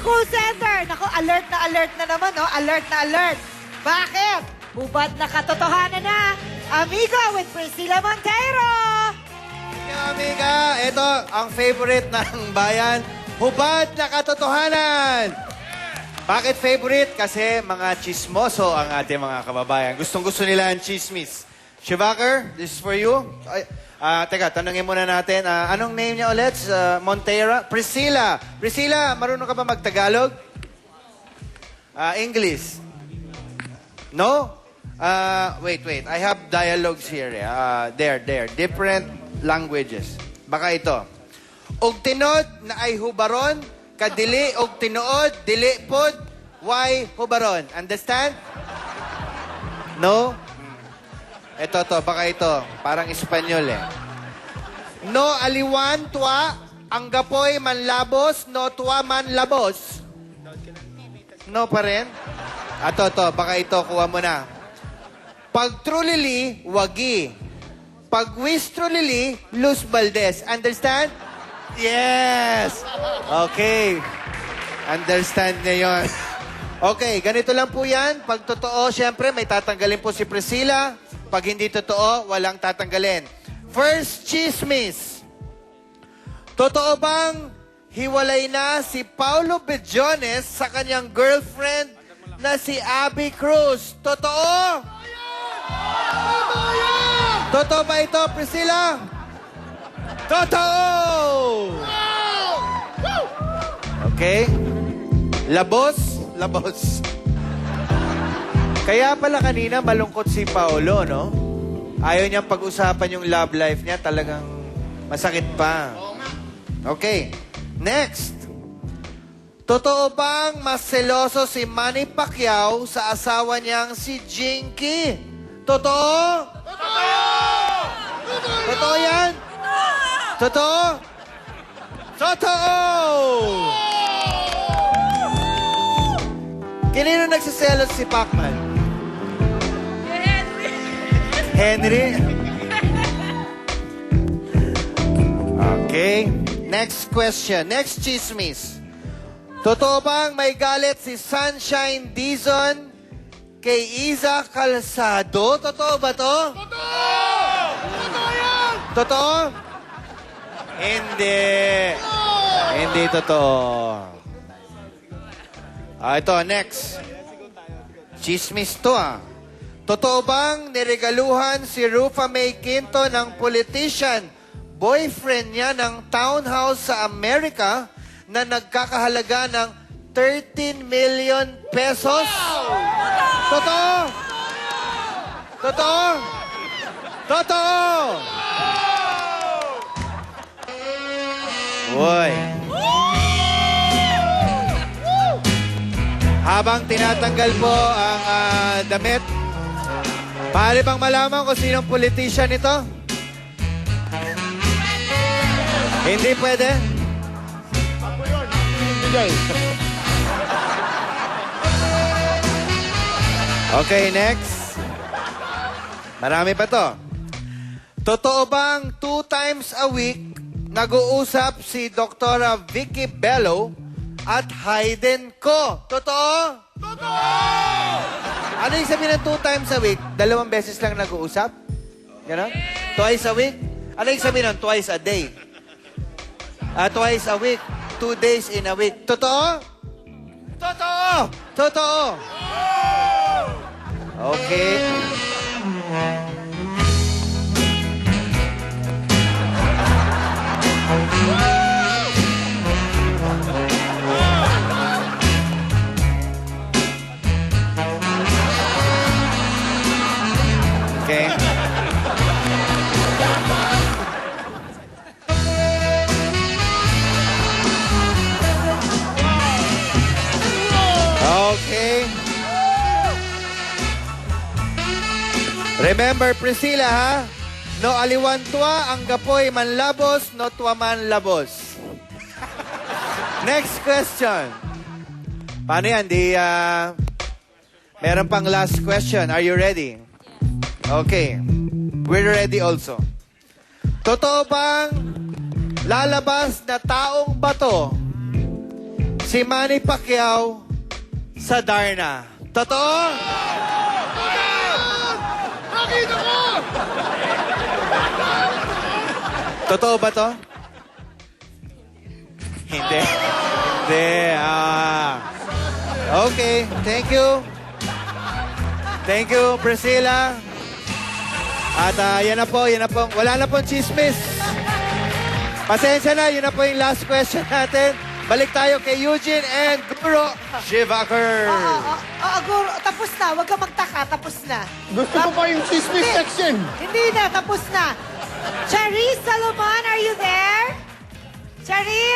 sa call center. Naku, alert na naman, no? Alert na alert. Bakit? Hubad na katotohanan na. Amigo with Priscilla Montero. Amiga, ito ang favorite ng bayan. Hubad na katotohanan. Bakit favorite? Kasi mga chismoso ang ating mga kababayan. Gustong-gusto nila ang chismis. Shivaker, this is for you. Teka, tanungin muna natin. Anong name niya ulit? Montero? Priscilla. Priscilla, marunong ka ba mag-Tagalog? English? No? Wait. I have dialogues here. There. Different languages. Baka ito. Og tinod na ay hubaron, kadili og tinuod, dili pod, why hubaron? Understand? No? Ito, baka ito. Parang Espanyol eh. No aliwan tua, ang gapoy manlabos, no tua manlabos. No pa rin? Ito, baka ito, kuha mo na. Pag trulili, wagi. Pag wistrulili, Luz Valdez. Understand? Yes! Okay. Understand niya yun. Okay, ganito lang po yan. Pag totoo, syempre, may tatanggalin po si Priscilla. Pag hindi totoo, walang tatanggalin. First chismis. Totoo bang hiwalay na si Paulo Bedjones sa kanyang girlfriend na si Abby Cruz? Totoo? Totoo ba ito, Priscilla? Totoo! Okay. Labos. Kaya pala kanina malungkot si Paolo, no? Ayaw niyang pag-usapan yung love life niya. Talagang masakit pa. Okay. Next. Totoo bang mas seloso si Manny Pacquiao sa asawa niyang si Jinky? Totoo? Totoo yan? Totoo? Totoo! Kanino nagsiselos si Pacman? Henry? Okay. Next question. Next chismis. Totoo bang may galit si Sunshine Dizon kay Iza Calzado? Totoo ba to? Totoo? Hindi. Hindi totoo. Ito, next. Chismis to, Totoo bang niregaluhan si Rufa May Quinto ng politician, boyfriend niya ng townhouse sa Amerika na nagkakahalaga ng 13 million pesos? Totoo? Totoo? Totoo! Uy. Habang tinatanggal po ang damit, maaari bang malaman kung sinong politician ito? Hindi pwede? Ako yun. Bigay. Okay, next. Marami pa to. Totoo bang 2 times a week nag-uusap si Dr. Vicky Bello at Hayden Ko? Totoo? Totoo! Ano yung sabihin ng 2 times a week? 2 beses lang nag-uusap? Ganon? Twice a week? Ano yung sabihin ng twice a day? Twice a week. 2 days in a week. Totoo? Totoo! Totoo! Okay. Okay. Okay. Remember, Priscilla, ha? No aliwan tua, ang gapoy manlabos, no tua manlabos. Next question. Paano yan? Meron pang last question. Are you ready? Okay. We're ready also. Totoo bang lalabas na taong bato si Manny Pacquiao sa Darna. Totoo? Nakita ko! Totoo ba to? Hindi. Hindi. Okay, thank you. Thank you, Priscilla. At yan na po. Wala na pong chismis. Pasensya na, yun na po yung last question natin. Balik tayo kay Eugene and Guro Shivaker. Guro, tapos na. Huwag ka magtaka, tapos na. Gusto ko pa yung chismis Hindi. section. Hindi na, tapos na. Charis Salomon, are you there? Charis!